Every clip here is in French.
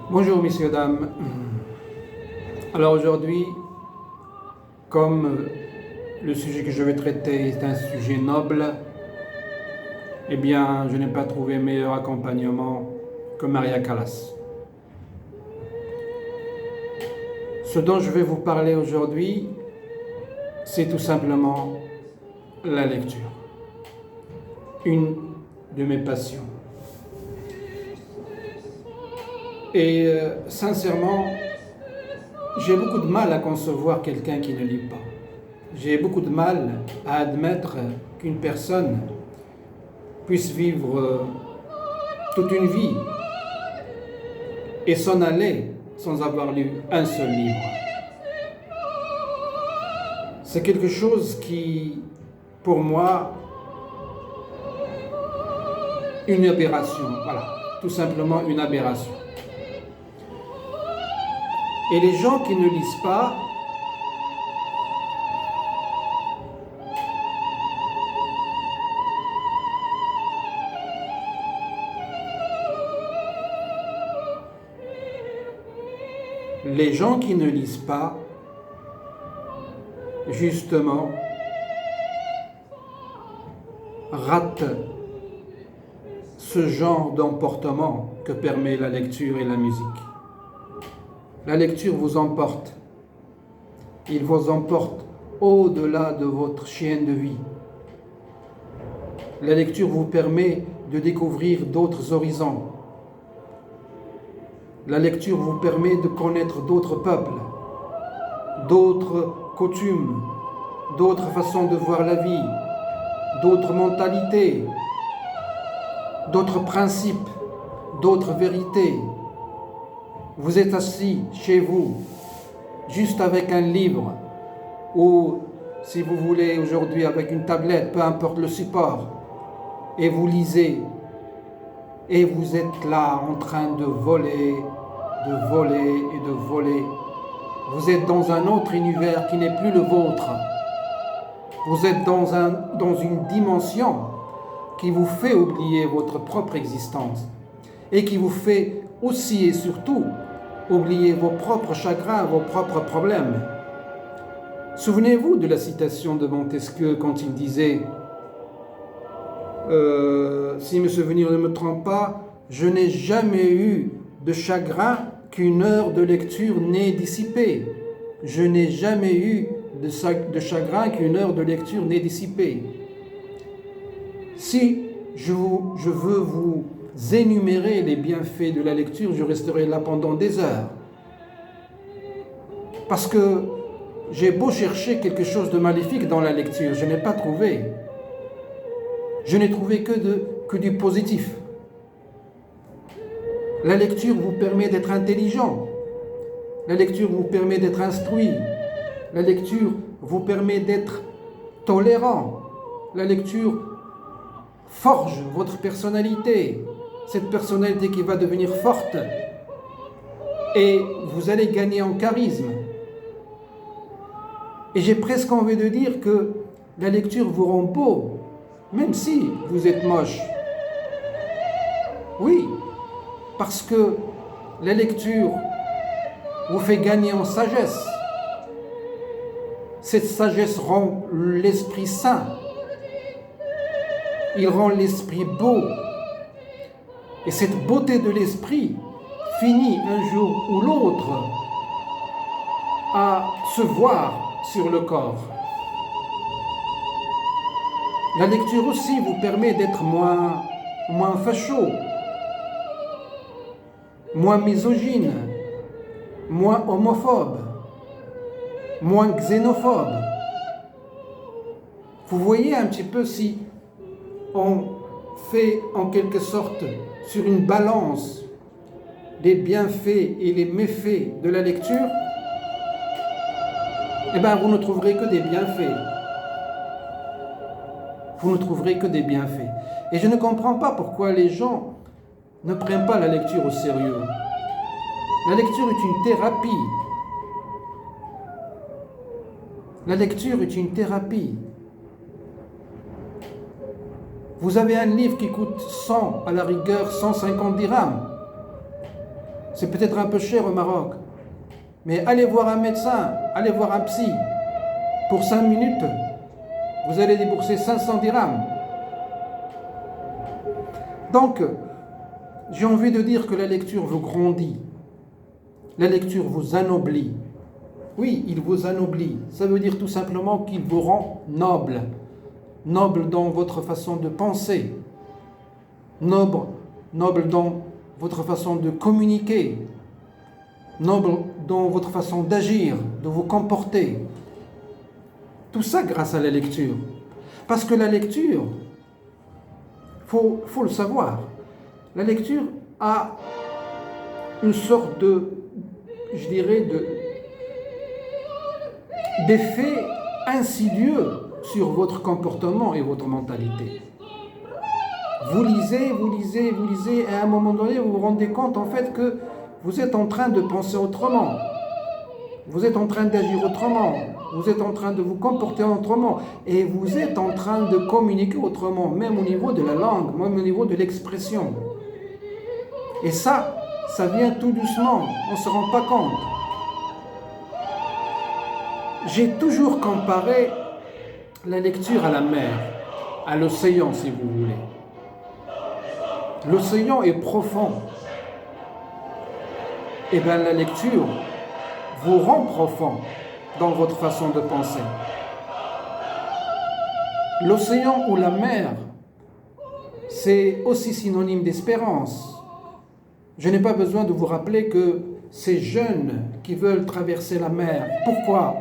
Bonjour messieurs, dames. Alors aujourd'hui, comme le sujet que je vais traiter est un sujet noble, eh bien je n'ai pas trouvé meilleur accompagnement que Maria Callas. Ce dont je vais vous parler aujourd'hui, c'est tout simplement la lecture. Une de mes passions. Et sincèrement, j'ai beaucoup de mal à concevoir quelqu'un qui ne lit pas. J'ai beaucoup de mal à admettre qu'une personne puisse vivre toute une vie et s'en aller sans avoir lu un seul livre. C'est quelque chose qui, pour moi, une aberration. Voilà, tout simplement une aberration. Et les gens qui ne lisent pas, justement, ratent ce genre d'emportement que permet la lecture et la musique. La lecture vous emporte. Il vous emporte au-delà de votre chien de vie. La lecture vous permet de découvrir d'autres horizons. La lecture vous permet de connaître d'autres peuples, d'autres coutumes, d'autres façons de voir la vie, d'autres mentalités, d'autres principes, d'autres vérités. Vous êtes assis chez vous, juste avec un livre, ou si vous voulez aujourd'hui avec une tablette, peu importe le support, et vous lisez, et vous êtes là en train de voler et de voler. Vous êtes dans un autre univers qui n'est plus le vôtre. Vous êtes dans une dimension qui vous fait oublier votre propre existence et qui vous fait aussi et surtout oublier vos propres chagrins, vos propres problèmes. Souvenez-vous de la citation de Montesquieu quand il disait si mes souvenirs ne me trompent pas, je n'ai jamais eu de chagrin qu'une heure de lecture n'ait dissipé. Je n'ai jamais eu de chagrin qu'une heure de lecture n'ait dissipé. Si je veux vous énumérer les bienfaits de la lecture, je resterai là pendant des heures. Parce que j'ai beau chercher quelque chose de maléfique dans la lecture, je n'ai pas trouvé. Je n'ai trouvé que du positif. La lecture vous permet d'être intelligent. La lecture vous permet d'être instruit. La lecture vous permet d'être tolérant. La lecture forge votre personnalité. Cette personnalité qui va devenir forte. Et vous allez gagner en charisme. Et j'ai presque envie de dire que la lecture vous rend beau, même si vous êtes moche. Oui, parce que la lecture vous fait gagner en sagesse. Cette sagesse rend l'esprit sain. Il rend l'esprit beau. Et cette beauté de l'esprit finit un jour ou l'autre à se voir sur le corps. La lecture aussi vous permet d'être moins facho, moins misogyne, moins homophobe, moins xénophobe. Vous voyez un petit peu si on fait en quelque sorte sur une balance les bienfaits et les méfaits de la lecture, eh bien vous ne trouverez que des bienfaits. Vous ne trouverez que des bienfaits. Et je ne comprends pas pourquoi les gens ne prennent pas la lecture au sérieux. La lecture est une thérapie. La lecture est une thérapie. Vous avez un livre qui coûte 100, à la rigueur 150 dirhams. C'est peut-être un peu cher au Maroc, mais allez voir un médecin, allez voir un psy. Pour 5 minutes, vous allez débourser 500 dirhams. Donc, j'ai envie de dire que la lecture vous grandit. La lecture vous anoblit. Oui, il vous anoblit. Ça veut dire tout simplement qu'il vous rend noble. Noble dans votre façon de penser. Noble dans votre façon de communiquer. Noble dans votre façon d'agir, de vous comporter. Tout ça grâce à la lecture. Parce que la lecture, faut le savoir, la lecture a une sorte d'effet insidieux sur votre comportement et votre mentalité. Vous lisez, et à un moment donné, vous vous rendez compte en fait que vous êtes en train de penser autrement. Vous êtes en train d'agir autrement. Vous êtes en train de vous comporter autrement. Et vous êtes en train de communiquer autrement, même au niveau de la langue, même au niveau de l'expression. Et ça vient tout doucement. On ne se rend pas compte. J'ai toujours comparé la lecture à la mer, à l'océan si vous voulez. L'océan est profond. Et bien la lecture vous rend profond dans votre façon de penser. L'océan ou la mer, c'est aussi synonyme d'espérance. Je n'ai pas besoin de vous rappeler que ces jeunes qui veulent traverser la mer, pourquoi ?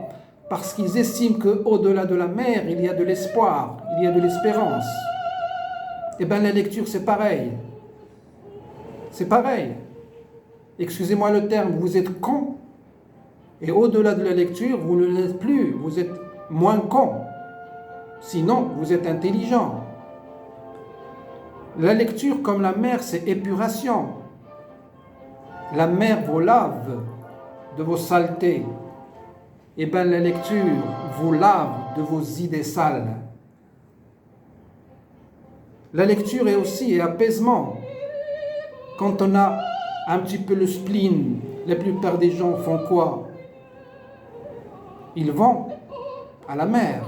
Parce qu'ils estiment qu'au-delà de la mer, il y a de l'espoir, il y a de l'espérance. Eh bien, la lecture, c'est pareil. C'est pareil. Excusez-moi le terme, vous êtes con. Et au-delà de la lecture, vous ne l'êtes plus, vous êtes moins con. Sinon, vous êtes intelligent. La lecture, comme la mer, c'est épuration. La mer vous lave de vos saletés. Eh bien, la lecture vous lave de vos idées sales. La lecture est aussi apaisement. Quand on a un petit peu le spleen, la plupart des gens font quoi ? Ils vont à la mer.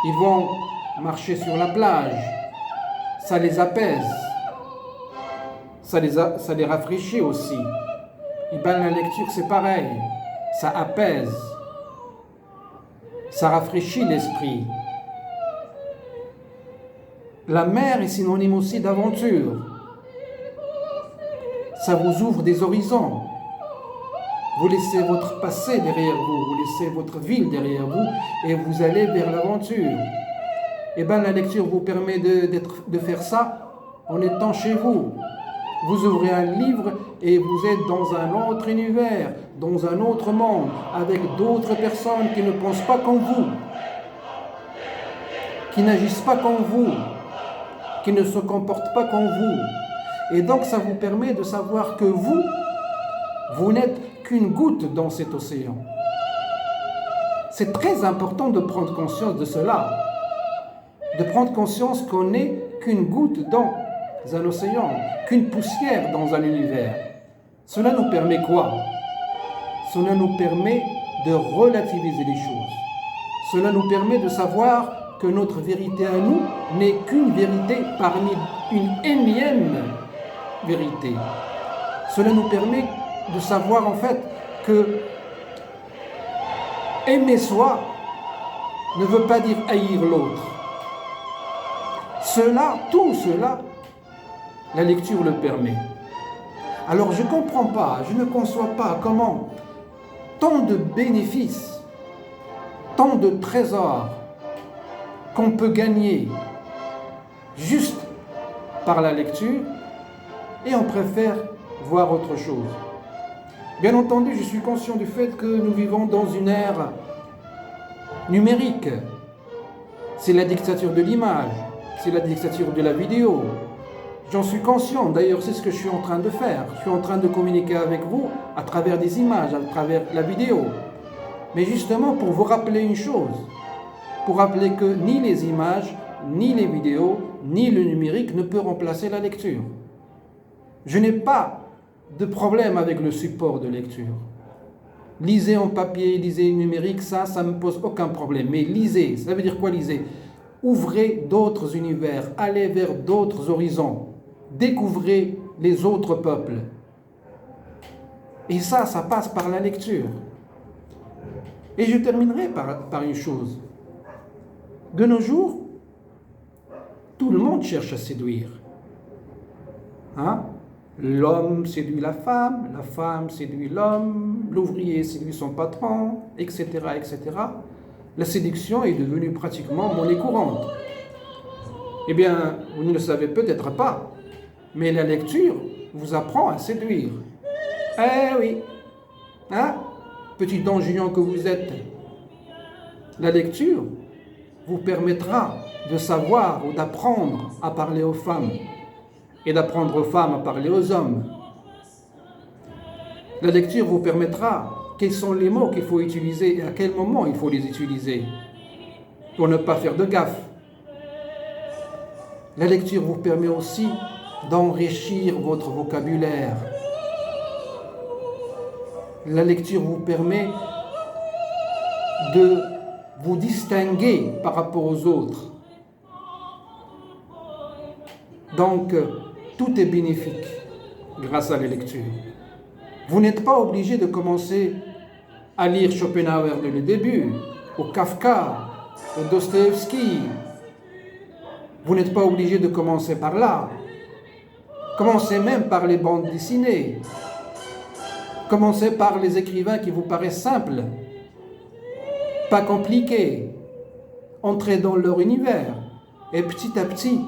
Ils vont marcher sur la plage. Ça les apaise. Ça les rafraîchit aussi. Et bien, la lecture, c'est pareil. Ça apaise. Ça rafraîchit l'esprit. La mer est synonyme aussi d'aventure. Ça vous ouvre des horizons. Vous laissez votre passé derrière vous laissez votre ville derrière vous et vous allez vers l'aventure. Et bien la lecture vous permet de faire ça en étant chez vous. Vous ouvrez un livre et vous êtes dans un autre univers, dans un autre monde, avec d'autres personnes qui ne pensent pas comme vous, qui n'agissent pas comme vous, qui ne se comportent pas comme vous. Et donc ça vous permet de savoir que vous n'êtes qu'une goutte dans cet océan. C'est très important de prendre conscience de cela, de prendre conscience qu'on n'est qu'une goutte dans un océan, qu'une poussière dans un univers. Cela nous permet quoi ? Cela nous permet de relativiser les choses. Cela nous permet de savoir que notre vérité à nous n'est qu'une vérité parmi une énième vérité. Cela nous permet de savoir en fait que aimer soi ne veut pas dire haïr l'autre. Tout cela, la lecture le permet. Alors je ne comprends pas, je ne conçois pas comment tant de bénéfices, tant de trésors qu'on peut gagner juste par la lecture et on préfère voir autre chose. Bien entendu, je suis conscient du fait que nous vivons dans une ère numérique. C'est la dictature de l'image, c'est la dictature de la vidéo. J'en suis conscient, d'ailleurs c'est ce que je suis en train de faire. Je suis en train de communiquer avec vous à travers des images, à travers la vidéo. Mais justement pour vous rappeler une chose, pour rappeler que ni les images, ni les vidéos, ni le numérique ne peut remplacer la lecture. Je n'ai pas de problème avec le support de lecture. Lisez en papier, lisez numérique, ça ne me pose aucun problème. Mais lisez, ça veut dire quoi lisez? Ouvrez d'autres univers, allez vers d'autres horizons, découvrez les autres peuples. Et ça passe par la lecture. Et je terminerai par une chose. De nos jours, tout le monde cherche à séduire. Hein? L'homme séduit la femme séduit l'homme, l'ouvrier séduit son patron, etc., etc. La séduction est devenue pratiquement monnaie courante. Eh bien, vous ne le savez peut-être pas, mais la lecture vous apprend à séduire. Eh oui, hein? Petit donjon que vous êtes, la lecture vous permettra de savoir ou d'apprendre à parler aux femmes et d'apprendre aux femmes à parler aux hommes. La lecture vous permettra quels sont les mots qu'il faut utiliser et à quel moment il faut les utiliser pour ne pas faire de gaffe. La lecture vous permet aussi d'enrichir votre vocabulaire. La lecture vous permet de vous distinguer par rapport aux autres. Donc, tout est bénéfique grâce à la lecture. Vous n'êtes pas obligé de commencer à lire Schopenhauer dès le début, ou Kafka, ou Dostoïevski. Vous n'êtes pas obligé de commencer par là. Commencez même par les bandes dessinées. Commencez par les écrivains qui vous paraissent simples, pas compliqués. Entrez dans leur univers et petit à petit,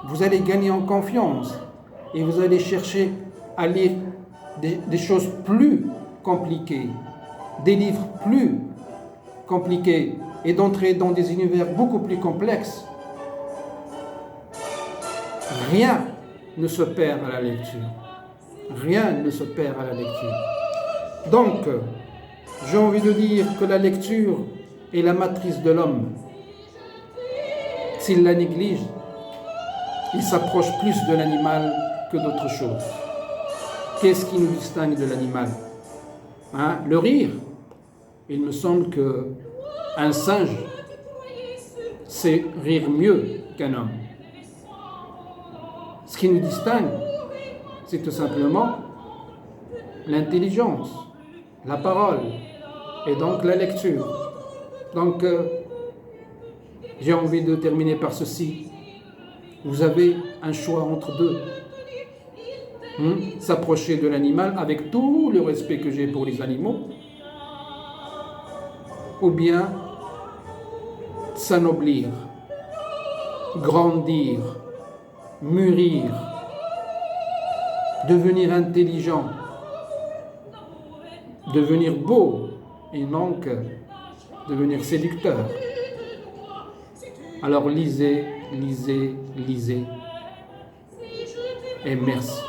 vous allez gagner en confiance et vous allez chercher à lire des choses plus compliquées, des livres plus compliqués et d'entrer dans des univers beaucoup plus complexes. Rien ne se perd à la lecture. Rien ne se perd à la lecture. Donc, j'ai envie de dire que la lecture est la matrice de l'homme. S'il la néglige, il s'approche plus de l'animal que d'autre chose. Qu'est-ce qui nous distingue de l'animal? Le rire. Il me semble qu'un singe sait rire mieux qu'un homme. Ce qui nous distingue, c'est tout simplement l'intelligence, la parole et donc la lecture. Donc, j'ai envie de terminer par ceci. Vous avez un choix entre deux. S'approcher de l'animal avec tout le respect que j'ai pour les animaux, ou bien s'anoblir, grandir, mûrir, devenir intelligent, devenir beau et donc devenir séducteur. Alors lisez, lisez, lisez et merci.